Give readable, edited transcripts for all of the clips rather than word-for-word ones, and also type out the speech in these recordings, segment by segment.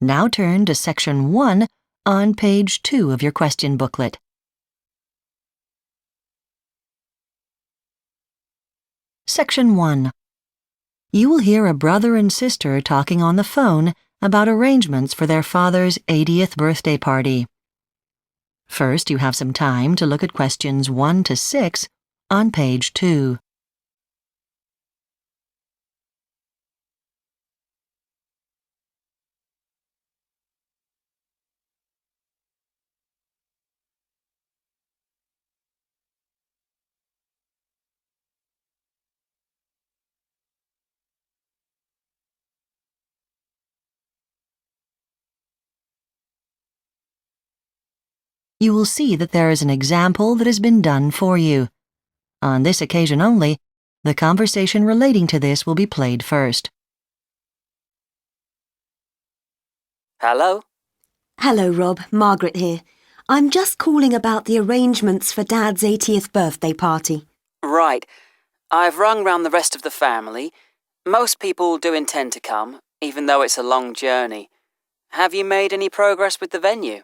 Now turn to Section 1 on page 2 of your question booklet. Section 1. You will hear a brother and sister talking on the phone about arrangements for their father's 80th birthday party. First, you have some time to look at questions 1 to 6 on page 2. You will see that there is an example that has been done for you. On this occasion only, the conversation relating to this will be played first. Hello? Hello, Rob. Margaret here. I'm just calling about the arrangements for Dad's 80th birthday party. Right. I've rung round the rest of the family. Most people do intend to come, even though it's a long journey. Have you made any progress with the venue?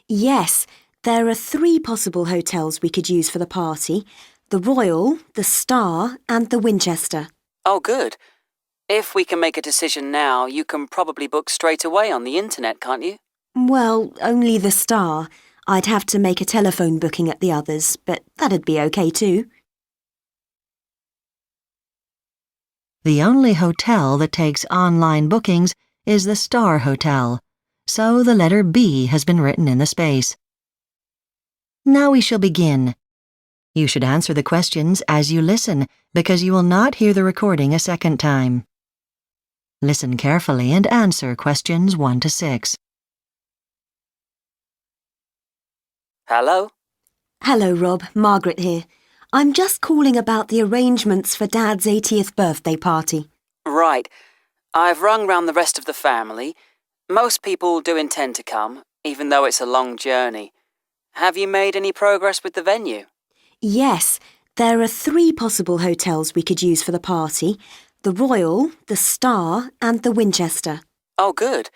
Yes, there are 3 possible hotels we could use for the party: the Royal, the Star and the Winchester. Oh, good. If we can make a decision now, you can probably book straight away on the internet, can't you? Well, only the Star. I'd have to make a telephone booking at the others, but that'd be okay too. The only hotel that takes online bookings is the Star Hotel, so the letter B has been written in the space. Now we shall begin. You should answer the questions as you listen, because you will not hear the recording a second time. Listen carefully and answer questions 1 to 6. Hello? Hello, Rob. Margaret here. I'm just calling about the arrangements for Dad's 80th birthday party. Right. I've rung round the rest of the family. Most people do intend to come, even though it's a long journey. Have you made any progress with the venue? Yes, there are 3 possible hotels we could use for the party: the Royal, the Star and the Winchester. Oh, good.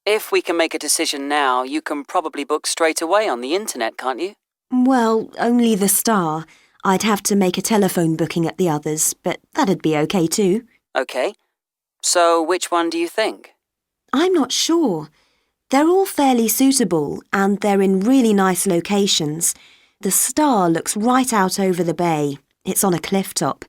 If we can make a decision now, you can probably book straight away on the internet, can't you? Well, only the Star. I'd have to make a telephone booking at the others, but that'd be okay too. Okay. So which one do you think? I'm not sure. They're all fairly suitable and they're in really nice locations. The Star looks right out over the bay. It's on a cliff top.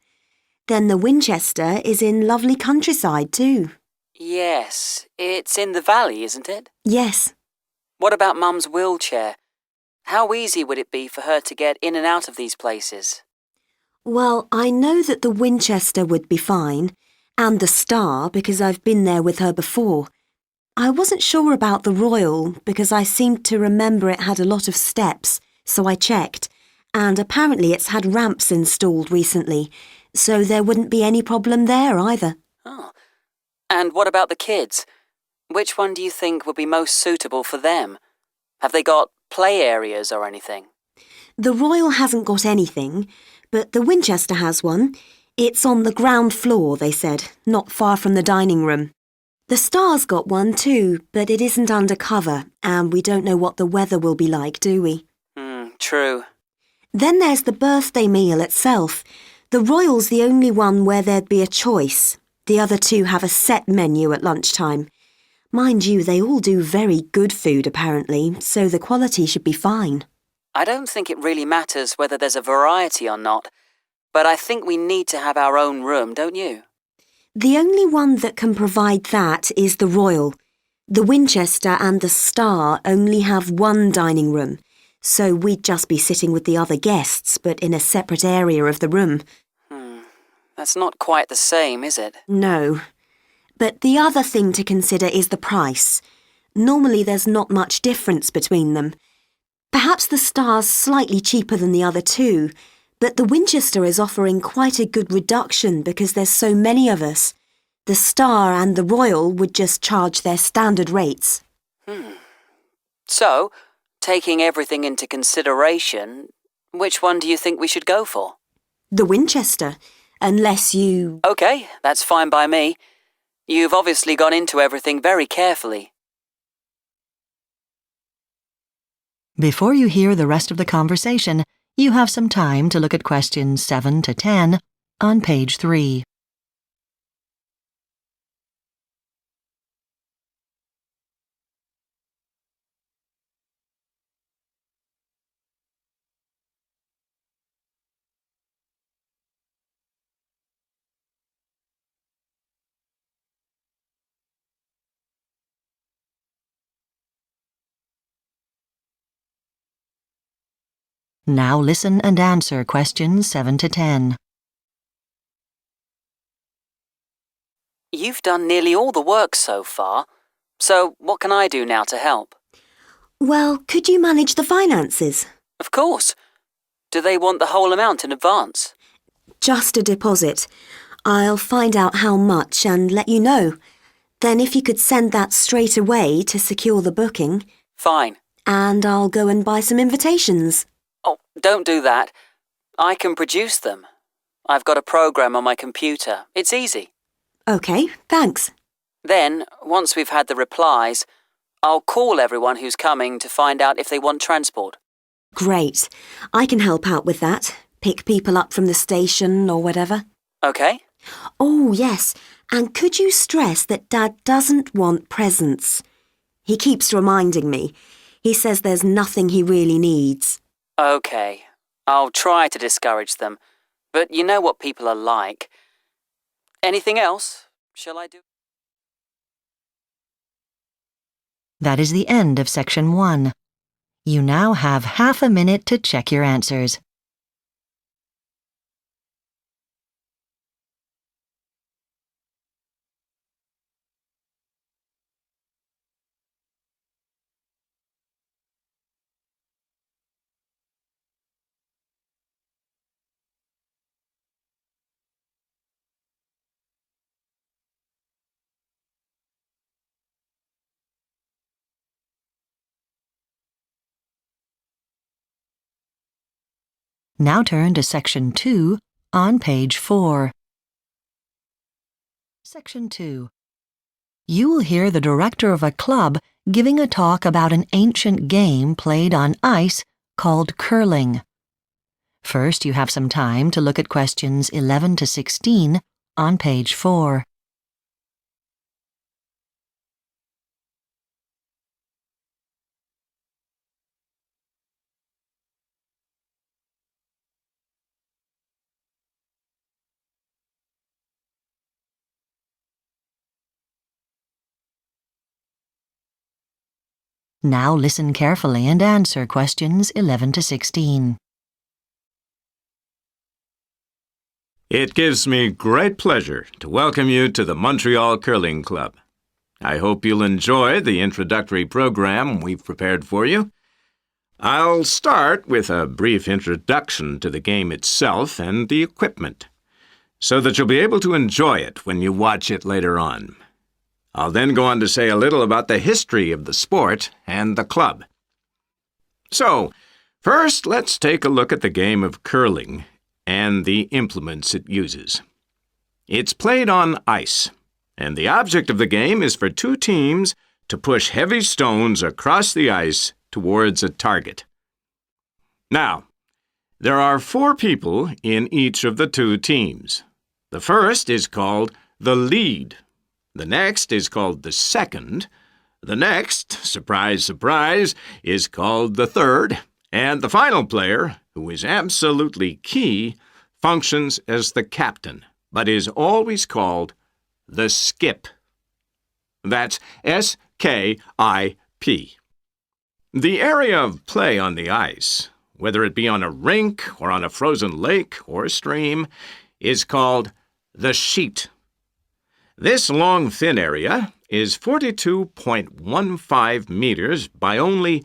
Then the Winchester is in lovely countryside too. Yes, it's in the valley, isn't it? Yes. What about Mum's wheelchair? How easy would it be for her to get in and out of these places? Well, I know that the Winchester would be fine, and the Star because I've been there with her before. I wasn't sure about the Royal because I seemed to remember it had a lot of steps, so I checked, and apparently it's had ramps installed recently, so there wouldn't be any problem there either. Oh. And what about the kids? Which one do you think would be most suitable for them? Have they got play areas or anything? The Royal hasn't got anything, but the Winchester has one. It's on the ground floor, they said, not far from the dining room. The Star's got one too, but it isn't under cover, and we don't know what the weather will be like, do we? True. Then there's the birthday meal itself. The Royal's the only one where there'd be a choice. The other 2 have a set menu at lunchtime. Mind you, they all do very good food apparently, so the quality should be fine. I don't think it really matters whether there's a variety or not, but I think we need to have our own room, don't you? The only one that can provide that is the Royal. The Winchester and the Star only have one dining room, so we'd just be sitting with the other guests, but in a separate area of the room. That's not quite the same, is it? No. But the other thing to consider is the price. Normally there's not much difference between them. Perhaps the Star's slightly cheaper than the other 2, but the Winchester is offering quite a good reduction because there's so many of us. The Star and the Royal would just charge their standard rates. So, taking everything into consideration, which one do you think we should go for? The Winchester, unless you... Okay, that's fine by me. You've obviously gone into everything very carefully. Before you hear the rest of the conversation, you have some time to look at questions 7 to 10 on page 3. Now listen and answer questions 7 to 10. You've done nearly all the work so far, so what can I do now to help? Well, could you manage the finances? Of course. Do they want the whole amount in advance? Just a deposit. I'll find out how much and let you know. Then if you could send that straight away to secure the booking. Fine. And I'll go and buy some invitations. Oh, don't do that. I can produce them. I've got a program on my computer. It's easy. OK, thanks. Then, once we've had the replies, I'll call everyone who's coming to find out if they want transport. Great. I can help out with that. Pick people up from the station or whatever. OK? Oh, yes. And could you stress that Dad doesn't want presents? He keeps reminding me. He says there's nothing he really needs. OK. I'll try to discourage them. But you know what people are like. Anything else? Shall I do? That is the end of section 1. You now have half a minute to check your answers. Now turn to section 2 on page 4. Section 2. You will hear the director of a club giving a talk about an ancient game played on ice called curling. First, you have some time to look at questions 11 to 16 on page 4. Now listen carefully and answer questions 11 to 16. It gives me great pleasure to welcome you to the Montreal Curling Club. I hope you'll enjoy the introductory program we've prepared for you. I'll start with a brief introduction to the game itself and the equipment, so that you'll be able to enjoy it when you watch it later on. I'll then go on to say a little about the history of the sport and the club. So, first, let's take a look at the game of curling and the implements it uses. It's played on ice, and the object of the game is for two teams to push heavy stones across the ice towards a target. Now, there are 4 people in each of the 2 teams. The first is called the lead. The next is called the second. The next, surprise, surprise, is called the third. And the final player, who is absolutely key, functions as the captain, but is always called the skip. That's S-K-I-P. The area of play on the ice, whether it be on a rink or on a frozen lake or stream, is called the sheet. This long, thin area is 42.15 meters by only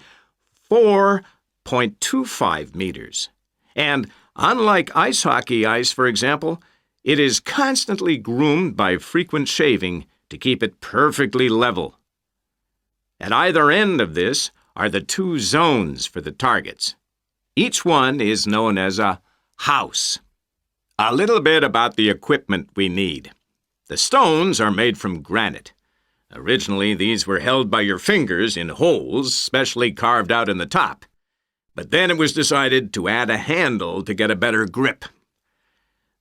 4.25 meters. And unlike ice hockey ice, for example, it is constantly groomed by frequent shaving to keep it perfectly level. At either end of this are the 2 zones for the targets. Each one is known as a house. A little bit about the equipment we need. The stones are made from granite. Originally, these were held by your fingers in holes specially carved out in the top. But then it was decided to add a handle to get a better grip.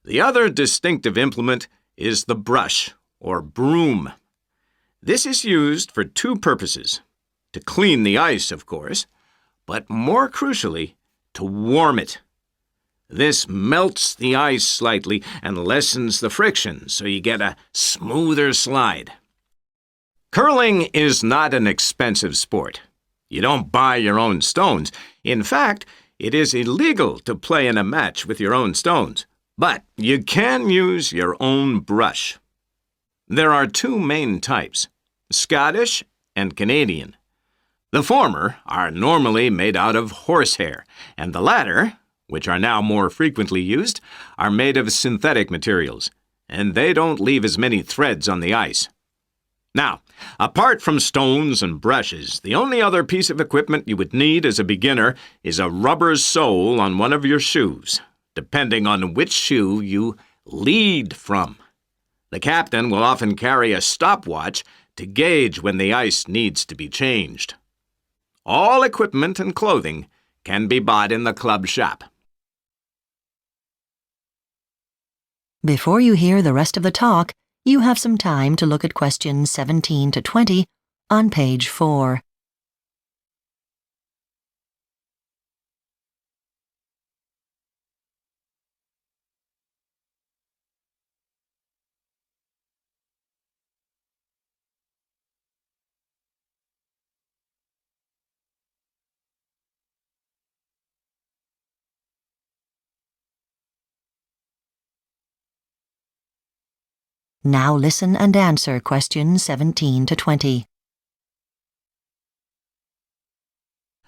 The other distinctive implement is the brush, or broom. This is used for two purposes: to clean the ice, of course, but more crucially, to warm it. This melts the ice slightly and lessens the friction, so you get a smoother slide. Curling is not an expensive sport. You don't buy your own stones. In fact, it is illegal to play in a match with your own stones, but you can use your own brush. There are two main types: Scottish and Canadian. The former are normally made out of horsehair, and the latter, which are now more frequently used, are made of synthetic materials, and they don't leave as many threads on the ice. Now, apart from stones and brushes, the only other piece of equipment you would need as a beginner is a rubber sole on one of your shoes, depending on which shoe you lead from. The captain will often carry a stopwatch to gauge when the ice needs to be changed. All equipment and clothing can be bought in the club shop. Before you hear the rest of the talk, you have some time to look at questions 17 to 20 on page 4. Now listen and answer questions 17 to 20.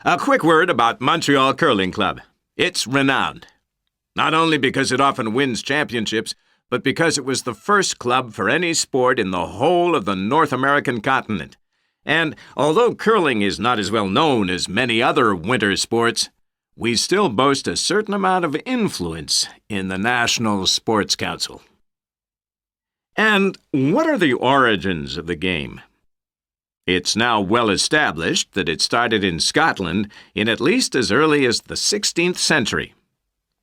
A quick word about Montreal Curling Club. It's renowned, not only because it often wins championships, but because it was the first club for any sport in the whole of the North American continent. And although curling is not as well known as many other winter sports, we still boast a certain amount of influence in the National Sports Council. And what are the origins of the game? It's now well established that it started in Scotland in at least as early as the 16th century.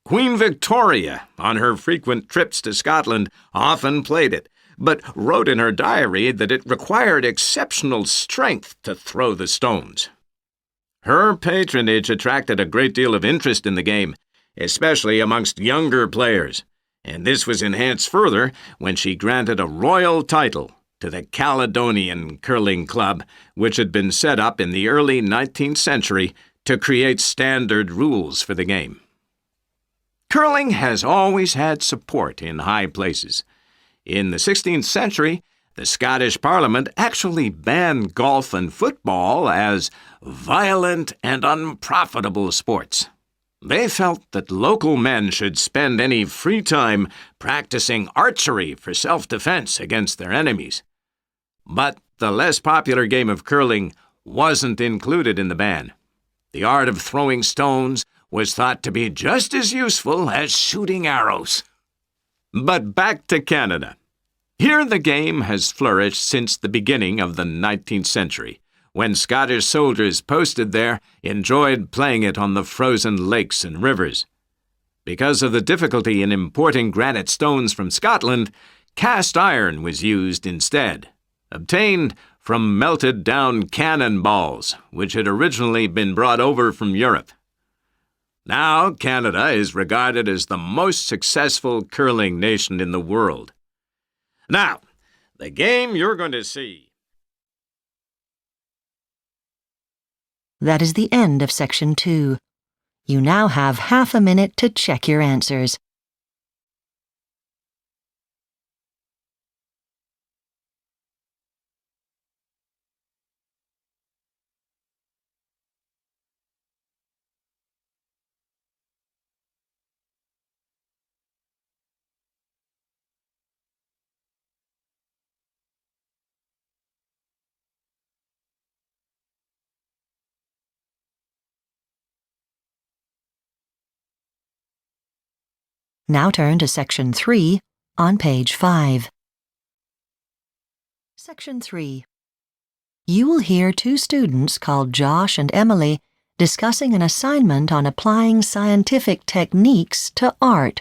Queen Victoria, on her frequent trips to Scotland, often played it, but wrote in her diary that it required exceptional strength to throw the stones. Her patronage attracted a great deal of interest in the game, especially amongst younger players, and this was enhanced further when she granted a royal title to the Caledonian Curling Club, which had been set up in the early 19th century to create standard rules for the game. Curling has always had support in high places. In the 16th century, the Scottish Parliament actually banned golf and football as violent and unprofitable sports. They felt that local men should spend any free time practicing archery for self-defense against their enemies. But the less popular game of curling wasn't included in the ban. The art of throwing stones was thought to be just as useful as shooting arrows. But back to Canada. Here the game has flourished since the beginning of the 19th century, when Scottish soldiers posted there enjoyed playing it on the frozen lakes and rivers. Because of the difficulty in importing granite stones from Scotland, cast iron was used instead, obtained from melted down cannonballs, which had originally been brought over from Europe. Now Canada is regarded as the most successful curling nation in the world. Now, the game you're going to see. That is the end of section 2. You now have half a minute to check your answers. Now turn to section 3 on page 5. Section 3. You will hear two students called Josh and Emily discussing an assignment on applying scientific techniques to art.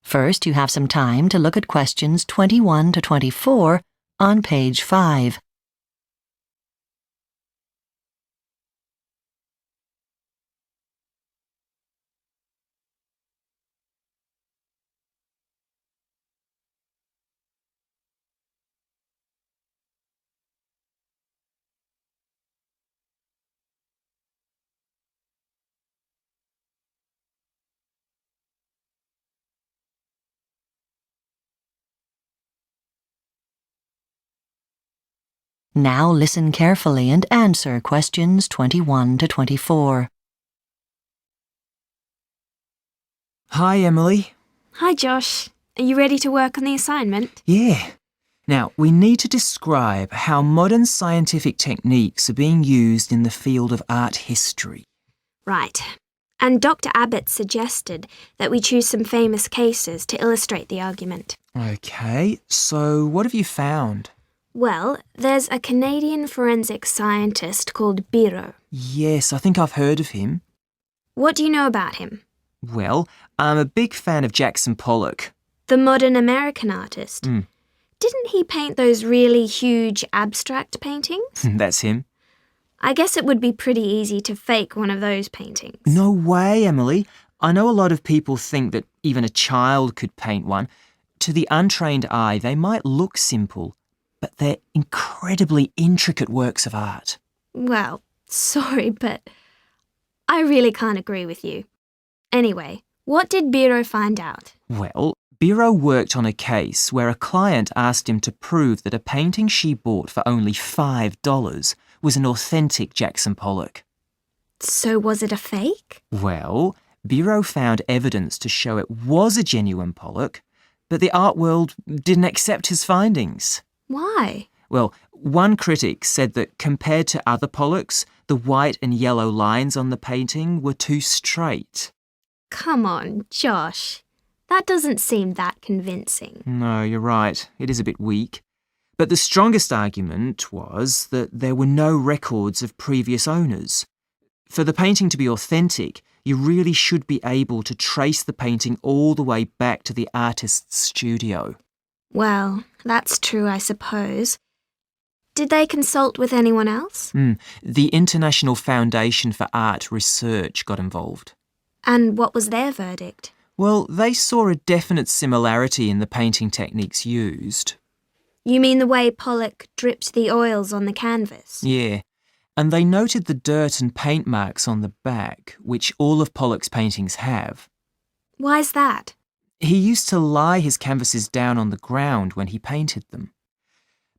First, you have some time to look at questions 21 to 24 on page 5. Now listen carefully and answer questions 21 to 24. Hi, Emily. Hi, Josh. Are you ready to work on the assignment? Yeah. Now, we need to describe how modern scientific techniques are being used in the field of art history. Right. And Dr. Abbott suggested that we choose some famous cases to illustrate the argument. Okay, so what have you found? Well, there's a Canadian forensic scientist called Biro. Yes, I think I've heard of him. What do you know about him? Well, I'm a big fan of Jackson Pollock. The modern American artist. Mm. Didn't he paint those really huge abstract paintings? That's him. I guess it would be pretty easy to fake one of those paintings. No way, Emily. I know a lot of people think that even a child could paint one. To the untrained eye, they might look simple, but they're incredibly intricate works of art. Well, sorry, but I really can't agree with you. Anyway, what did Biro find out? Well, Biro worked on a case where a client asked him to prove that a painting she bought for only $5 was an authentic Jackson Pollock. So was it a fake? Well, Biro found evidence to show it was a genuine Pollock, but the art world didn't accept his findings. Why? Well, one critic said that compared to other Pollocks, the white and yellow lines on the painting were too straight. Come on, Josh. That doesn't seem that convincing. No, you're right. It is a bit weak. But the strongest argument was that there were no records of previous owners. For the painting to be authentic, you really should be able to trace the painting all the way back to the artist's studio. Well, that's true, I suppose. Did they consult with anyone else? The International Foundation for Art Research got involved. And what was their verdict? Well, they saw a definite similarity in the painting techniques used. You mean the way Pollock dripped the oils on the canvas? Yeah, and they noted the dirt and paint marks on the back, which all of Pollock's paintings have. Why's that? He used to lie his canvases down on the ground when he painted them.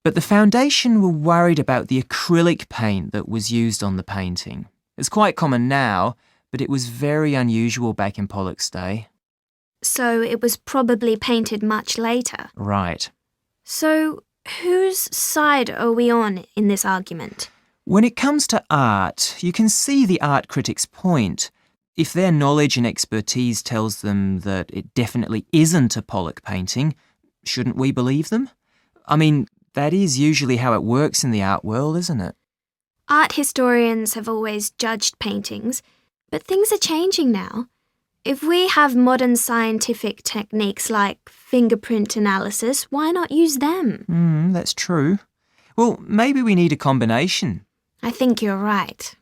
But the foundation were worried about the acrylic paint that was used on the painting. It's quite common now, but it was very unusual back in Pollock's day. So it was probably painted much later. Right. So whose side are we on in this argument? When it comes to art, you can see the art critic's point. If their knowledge and expertise tells them that it definitely isn't a Pollock painting, shouldn't we believe them? I mean, that is usually how it works in the art world, isn't it? Art historians have always judged paintings, but things are changing now. If we have modern scientific techniques like fingerprint analysis, why not use them? That's true. Well, maybe we need a combination. I think you're right.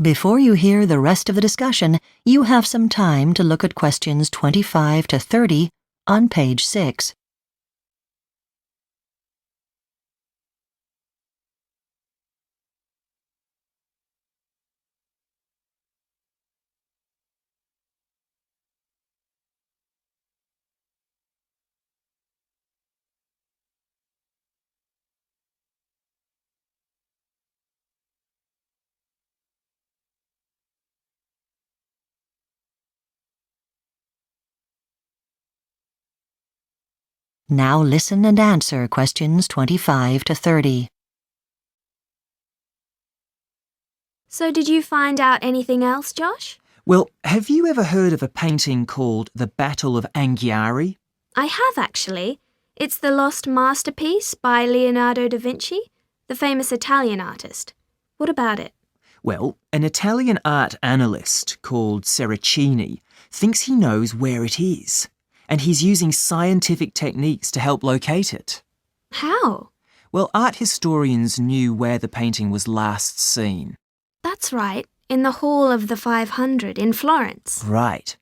Before you hear the rest of the discussion, you have some time to look at questions 25 to 30 on page 6. Now listen and answer questions 25 to 30. So did you find out anything else, Josh? Well, have you ever heard of a painting called The Battle of Anghiari? I have, actually. It's the lost masterpiece by Leonardo da Vinci. the famous Italian artist. What about it? Well, an Italian art analyst called Seracini thinks he knows where it is, and he's using scientific techniques to help locate it. How? Well, art historians knew where the painting was last seen. That's right, in the Hall of the 500 in Florence. Right.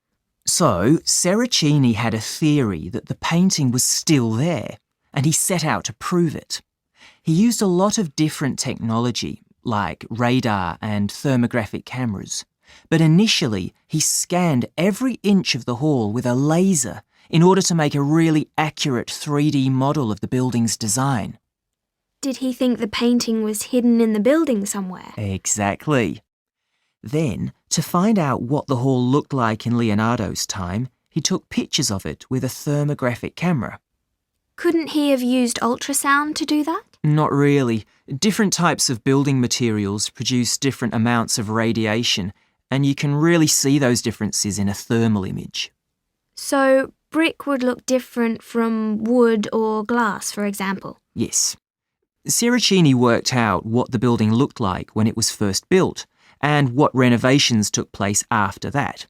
So, Seracini had a theory that the painting was still there, and he set out to prove it. He used a lot of different technology, like radar and thermographic cameras. But initially, he scanned every inch of the hall with a laser in order to make a really accurate 3D model of the building's design. Did he think the painting was hidden in the building somewhere? Exactly. Then, to find out what the hall looked like in Leonardo's time, he took pictures of it with a thermographic camera. Couldn't he have used ultrasound to do that? Not really. Different types of building materials produce different amounts of radiation, and you can really see those differences in a thermal image. So, brick would look different from wood or glass, for example? Yes. Seracini worked out what the building looked like when it was first built, and what renovations took place after that.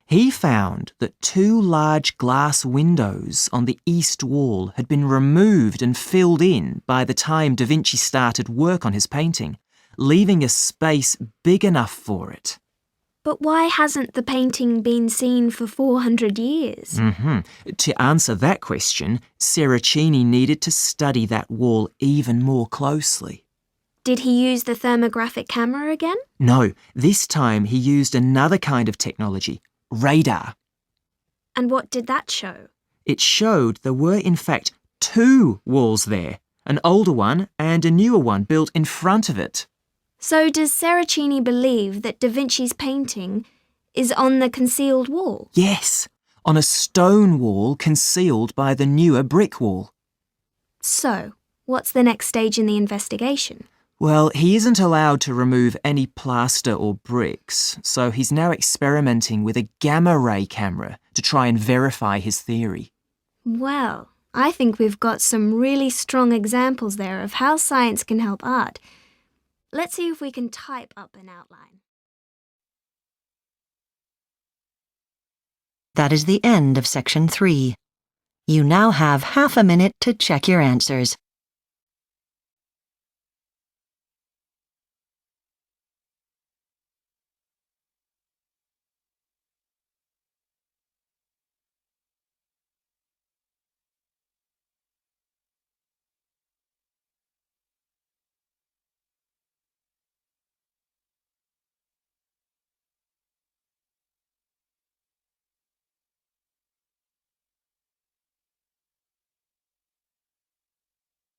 He found that 2 large glass windows on the east wall had been removed and filled in by the time Da Vinci started work on his painting, leaving a space big enough for it. But why hasn't the painting been seen for 400 years? To answer that question, Seracini needed to study that wall even more closely. Did he use the thermographic camera again? No, this time he used another kind of technology, radar. And what did that show? It showed there were in fact 2 walls there, an older one and a newer one built in front of it. So does Seracini believe that Da Vinci's painting is on the concealed wall? Yes, on a stone wall concealed by the newer brick wall. So, what's the next stage in the investigation? Well, he isn't allowed to remove any plaster or bricks, so he's now experimenting with a gamma ray camera to try and verify his theory. Well, I think we've got some really strong examples there of how science can help art. Let's see if we can type up an outline. That is the end of section 3. You now have half a minute to check your answers.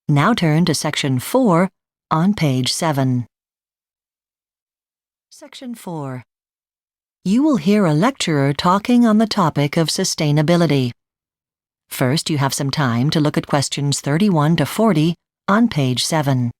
Now turn to section 4 on page 7. Section 4. You will hear a lecturer talking on the topic of sustainability. First, you have some time to look at questions 31 to 40 on page 7.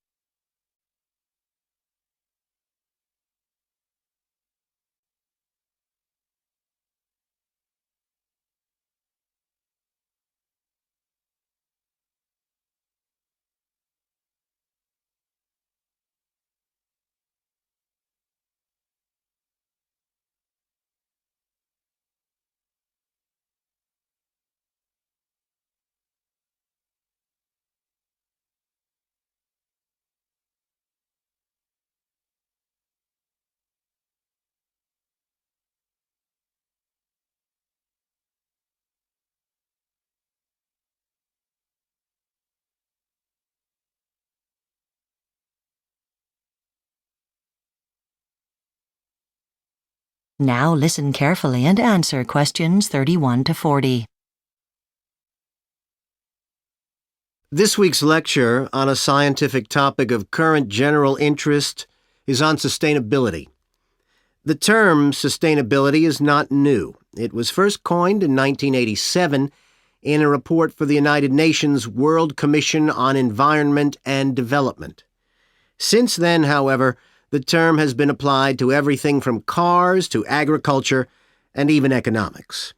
Now listen carefully and answer questions 31 to 40. This week's lecture on a scientific topic of current general interest is on sustainability. The term sustainability is not new. It was first coined in 1987 in a report for the United Nations World Commission on Environment and Development. Since then, however, the term has been applied to everything from cars to agriculture and even economics.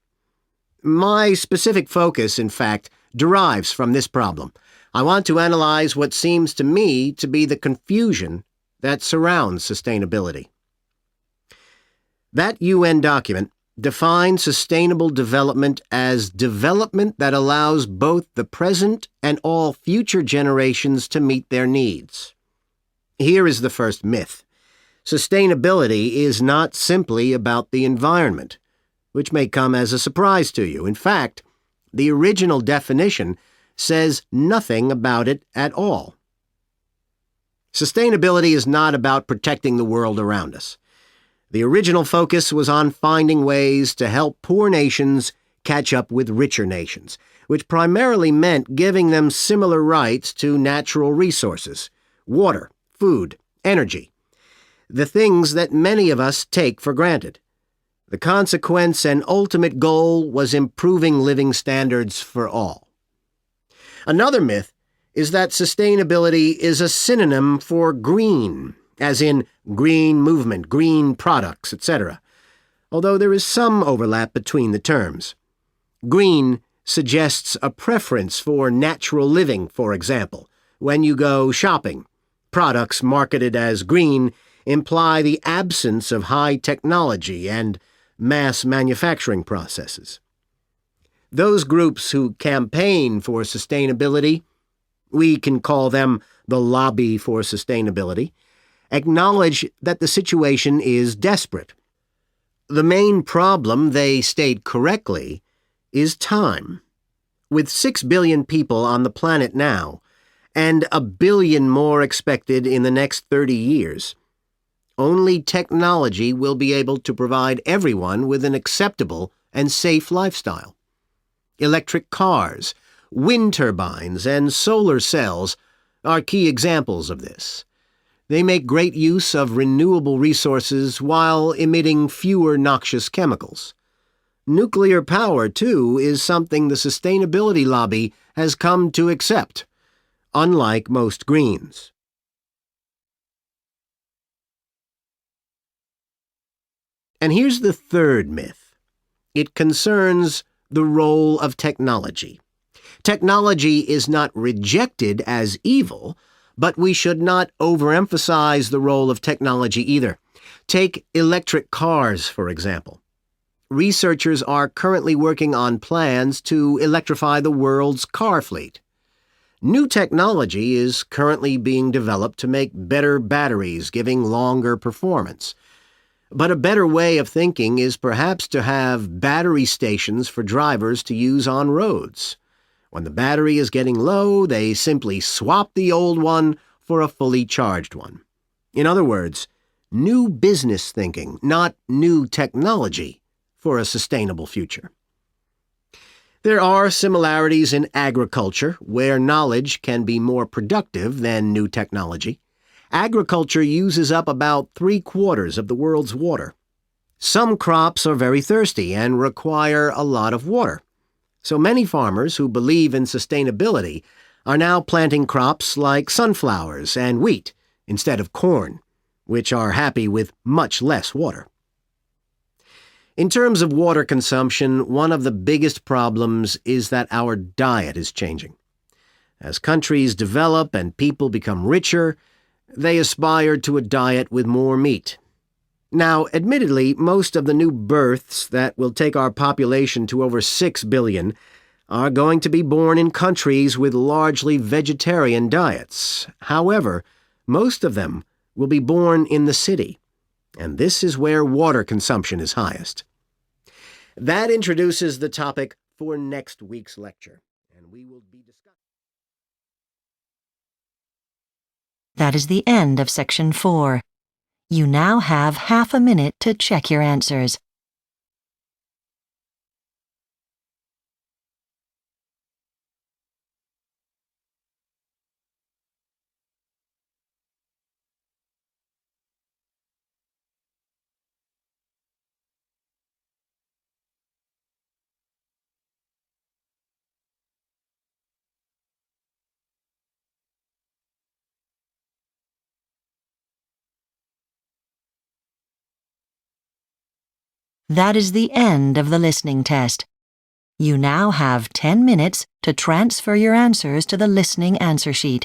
My specific focus, in fact, derives from this problem. I want to analyze what seems to me to be the confusion that surrounds sustainability. That UN document defines sustainable development as development that allows both the present and all future generations to meet their needs. Here is the first myth. Sustainability is not simply about the environment, which may come as a surprise to you. In fact, the original definition says nothing about it at all. Sustainability is not about protecting the world around us. The original focus was on finding ways to help poor nations catch up with richer nations, which primarily meant giving them similar rights to natural resources, water, food, energy, the things that many of us take for granted. The consequence and ultimate goal was improving living standards for all. Another myth is that sustainability is a synonym for green, as in green movement, green products, etc., although there is some overlap between the terms. Green suggests a preference for natural living, for example. When you go shopping, products marketed as green imply the absence of high technology and mass manufacturing processes. Those groups who campaign for sustainability, we can call them the lobby for sustainability, acknowledge that the situation is desperate. The main problem, they state correctly, is time. With 6 billion people on the planet now, and 1 billion more expected in the next 30 years, only technology will be able to provide everyone with an acceptable and safe lifestyle. Electric cars, wind turbines, and solar cells are key examples of this. They make great use of renewable resources while emitting fewer noxious chemicals. Nuclear power, too, is something the sustainability lobby has come to accept, unlike most greens. And here's the third myth. It concerns the role of technology. Technology is not rejected as evil, but we should not overemphasize the role of technology either. Take electric cars, for example. Researchers are currently working on plans to electrify the world's car fleet. New technology is currently being developed to make better batteries, giving longer performance. But a better way of thinking is perhaps to have battery stations for drivers to use on roads. When the battery is getting low, they simply swap the old one for a fully charged one. In other words, new business thinking, not new technology, for a sustainable future. There are similarities in agriculture, where knowledge can be more productive than new technology. Agriculture uses up about 3/4 of the world's water. Some crops are very thirsty and require a lot of water. So many farmers who believe in sustainability are now planting crops like sunflowers and wheat instead of corn, which are happy with much less water. In terms of water consumption, one of the biggest problems is that our diet is changing. As countries develop and people become richer, they aspire to a diet with more meat. Now, admittedly, most of the new births that will take our population to over 6 billion are going to be born in countries with largely vegetarian diets. However, most of them will be born in the city, and this is where water consumption is highest. That introduces the topic for next week's lecture, and we will be discussing. That is the end of Section 4. You now have half a minute to check your answers. That is the end of the listening test. You now have 10 minutes to transfer your answers to the listening answer sheet.